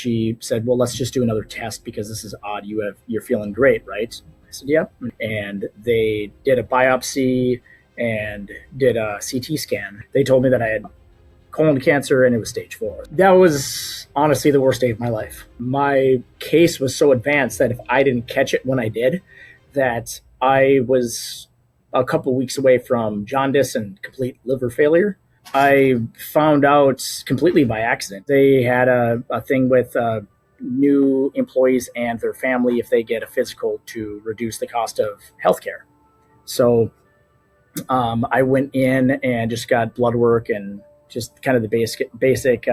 she said, well, let's just do another test because this is odd. You're feeling great, right? I said, yeah. And they did a biopsy and did a CT scan. They told me that I had colon cancer and it was stage 4. That was honestly the worst day of my life. My case was so advanced that if I didn't catch it when I did, that I was a couple weeks away from jaundice and complete liver failure. I found out completely by accident. They had a thing with new employees and their family if they get a physical to reduce the cost of healthcare. So I went in and just got blood work and just kind of the basic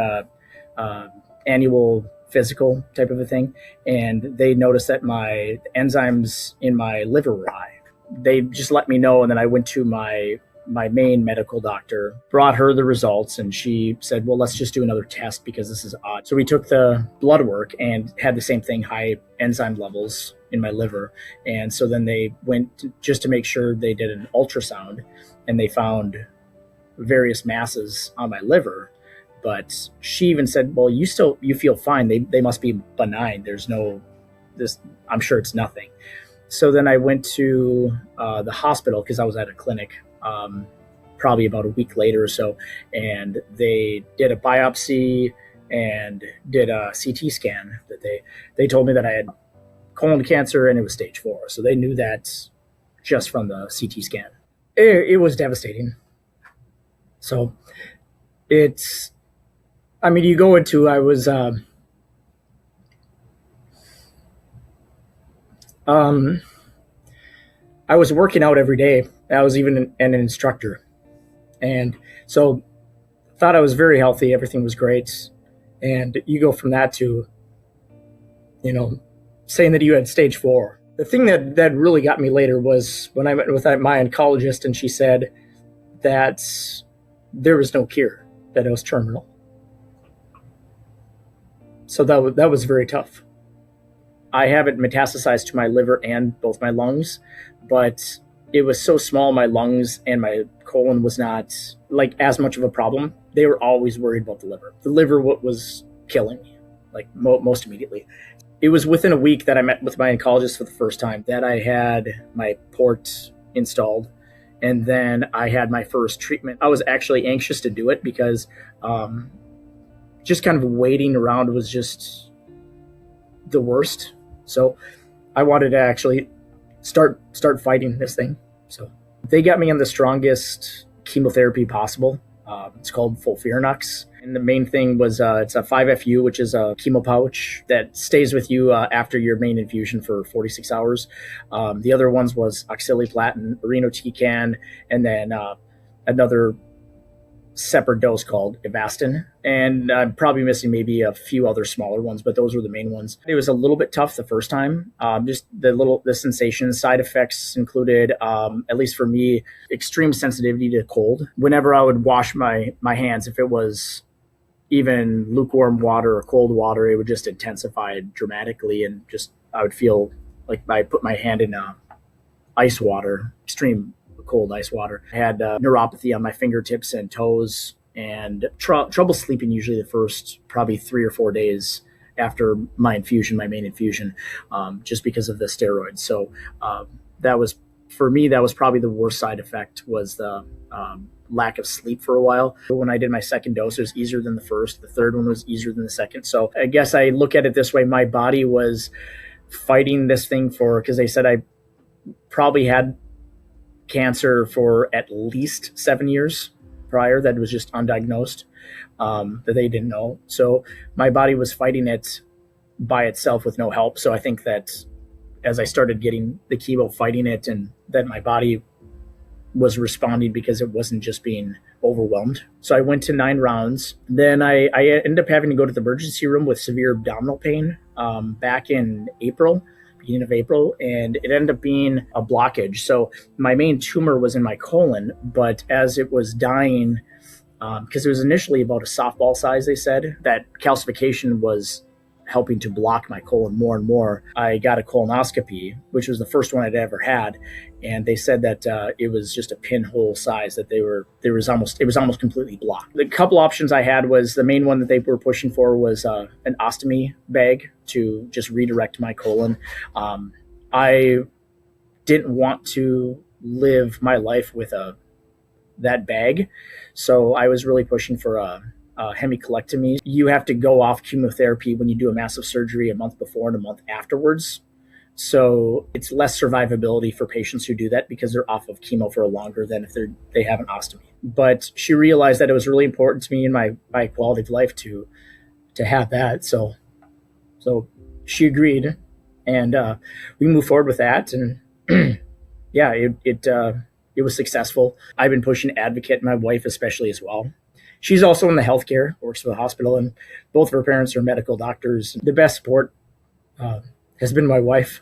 annual physical type of a thing. And they noticed that my enzymes in my liver were high. They just let me know. And then I went to my main medical doctor, brought her the results, and she said, well, let's just do another test because this is odd. So we took the blood work and had the same thing, high enzyme levels in my liver. And so then they went just to make sure, they did an ultrasound and they found various masses on my liver. But she even said, well, you feel fine. They must be benign. There's no, I'm sure it's nothing. So then I went to the hospital because I was at a clinic probably about a week later or so, and they did a biopsy and did a CT scan. That they told me that I had colon cancer and it was stage 4. So they knew that just from the CT scan. It was devastating. So you go into, I was working out every day. I was even an instructor. And so thought I was very healthy. Everything was great. And you go from that to, saying that you had stage 4. The thing that really got me later was when I met with my oncologist, and she said that there was no cure, that it was terminal. So that was very tough. I have it metastasized to my liver and both my lungs, but it was so small, my lungs and my colon was not like as much of a problem. They were always worried about the liver. The liver was killing me, like most immediately. It was within a week that I met with my oncologist for the first time that I had my port installed. And then I had my first treatment. I was actually anxious to do it because just kind of waiting around was just the worst. So I wanted to actually start fighting this thing. So they got me on the strongest chemotherapy possible. It's called FOLFIRINOX. And the main thing was it's a 5FU, which is a chemo pouch that stays with you after your main infusion for 46 hours. The other ones was oxaliplatin, irinotecan, and then another separate dose called Avastin. And I'm probably missing maybe a few other smaller ones, but those were the main ones. It was a little bit tough the first time. Just the sensation. Side effects included, at least for me, extreme sensitivity to cold. Whenever I would wash my hands, if it was even lukewarm water or cold water, it would just intensify dramatically, and just I would feel like I put my hand in ice water, extreme cold ice water. I had neuropathy on my fingertips and toes, and trouble sleeping usually the first probably 3 or 4 days after my infusion, my main infusion, just because of the steroids. So that was, for me, that was probably the worst side effect, was the lack of sleep for a while. When I did my second dose, it was easier than the first. The third one was easier than the second. So I guess I look at it this way. My body was fighting this thing because they said I probably had cancer for at least 7 years prior that was just undiagnosed, that they didn't know. So my body was fighting it by itself with no help. So I think that as I started getting the chemo, fighting it, and that my body was responding because it wasn't just being overwhelmed. So I went to 9 rounds. Then I ended up having to go to the emergency room with severe abdominal pain back in beginning of April, and it ended up being a blockage. So my main tumor was in my colon, but as it was dying, because it was initially about a softball size, they said, that calcification was helping to block my colon more and more. I got a colonoscopy, which was the first one I'd ever had, and they said that it was just a pinhole size, that it was almost completely blocked. The couple options I had was, the main one that they were pushing for was an ostomy bag to just redirect my colon. I didn't want to live my life with that bag, so I was really pushing for a hemicolectomy. You have to go off chemotherapy when you do a massive surgery a month before and a month afterwards. So it's less survivability for patients who do that, because they're off of chemo for longer than if they have an ostomy. But she realized that it was really important to me in my quality of life to have that. So she agreed, and we moved forward with that. And yeah, it was successful. I've been pushing advocate, my wife especially as well. She's also in the healthcare, works for the hospital, and both of her parents are medical doctors. The best support has been my wife.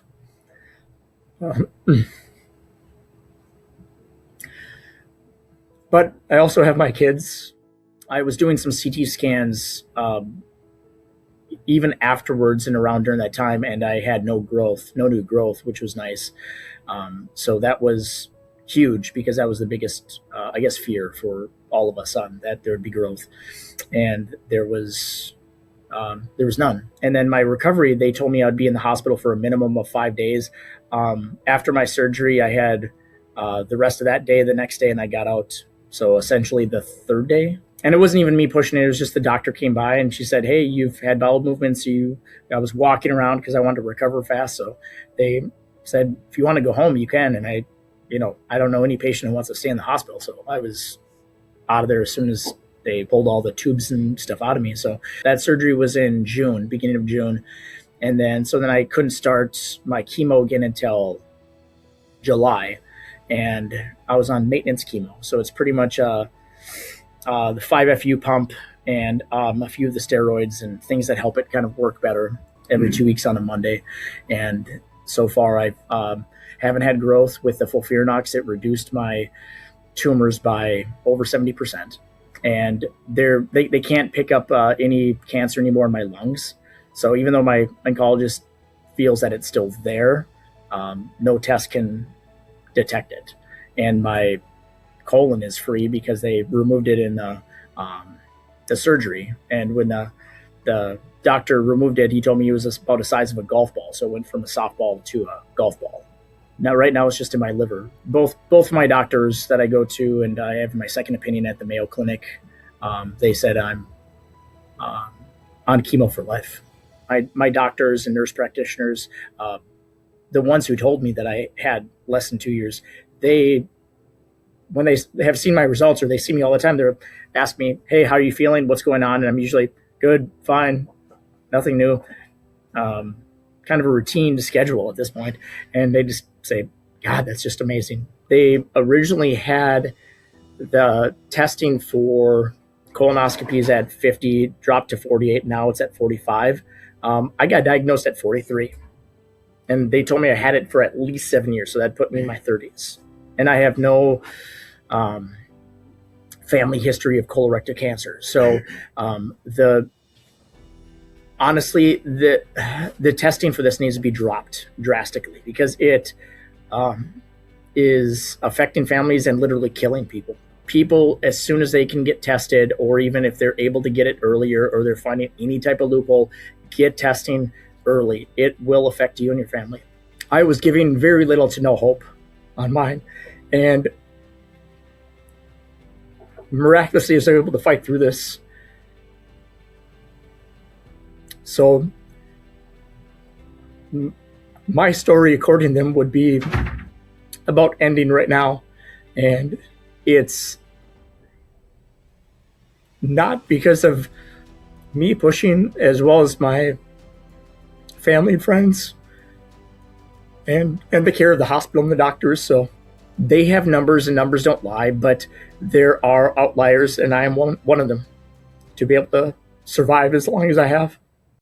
But I also have my kids. I was doing some CT scans even afterwards and around during that time, and I had no new growth, which was nice. So that was huge, because that was the biggest, fear for all of us, that there would be growth, and there was none. And then my recovery, they told me I'd be in the hospital for a minimum of 5 days. After my surgery, I had the rest of that day, the next day, and I got out. So essentially the third day. And it wasn't even me pushing it. It was just the doctor came by and she said, "Hey, you've had bowel movements." I was walking around because I wanted to recover fast. So they said, "If you want to go home, you can." And I don't know any patient who wants to stay in the hospital. So I was out of there as soon as they pulled all the tubes and stuff out of me. So that surgery was in June, beginning of June. And then I couldn't start my chemo again until July. And I was on maintenance chemo. So it's pretty much the 5FU pump and a few of the steroids and things that help it kind of work better every 2 weeks on a Monday. And so far I haven't had growth with the FOLFIRINOX. It reduced my tumors by over 70%. And they can't pick up any cancer anymore in my lungs. So even though my oncologist feels that it's still there, no test can detect it. And my colon is free because they removed it in the surgery. And when the doctor removed it, he told me it was about the size of a golf ball. So it went from a softball to a golf ball. Now, right now, it's just in my liver. Both of my doctors that I go to, and I have my second opinion at the Mayo Clinic, they said I'm on chemo for life. My doctors and nurse practitioners, the ones who told me that I had less than 2 years, when they have seen my results, or they see me all the time, they're ask me, "Hey, how are you feeling? What's going on?" And I'm usually good, fine, nothing new. Kind of a routine schedule at this point. And they just say, "God, that's just amazing." They originally had the testing for colonoscopies at 50, dropped to 48. Now it's at 45. I got diagnosed at 43. And they told me I had it for at least 7 years. So that put me in my 30s. And I have no family history of colorectal cancer. So honestly, the testing for this needs to be dropped drastically, because it is affecting families and literally killing people. People, as soon as they can get tested, or even if they're able to get it earlier, or they're finding any type of loophole, get testing early. It will affect you and your family. I was giving very little to no hope on mine, and miraculously I was able to fight through this. So my story, according to them, would be about ending right now. And it's not because of me pushing, as well as my family and friends and the care of the hospital and the doctors. So they have numbers, and numbers don't lie, but there are outliers, and I am one of them, to be able to survive as long as I have.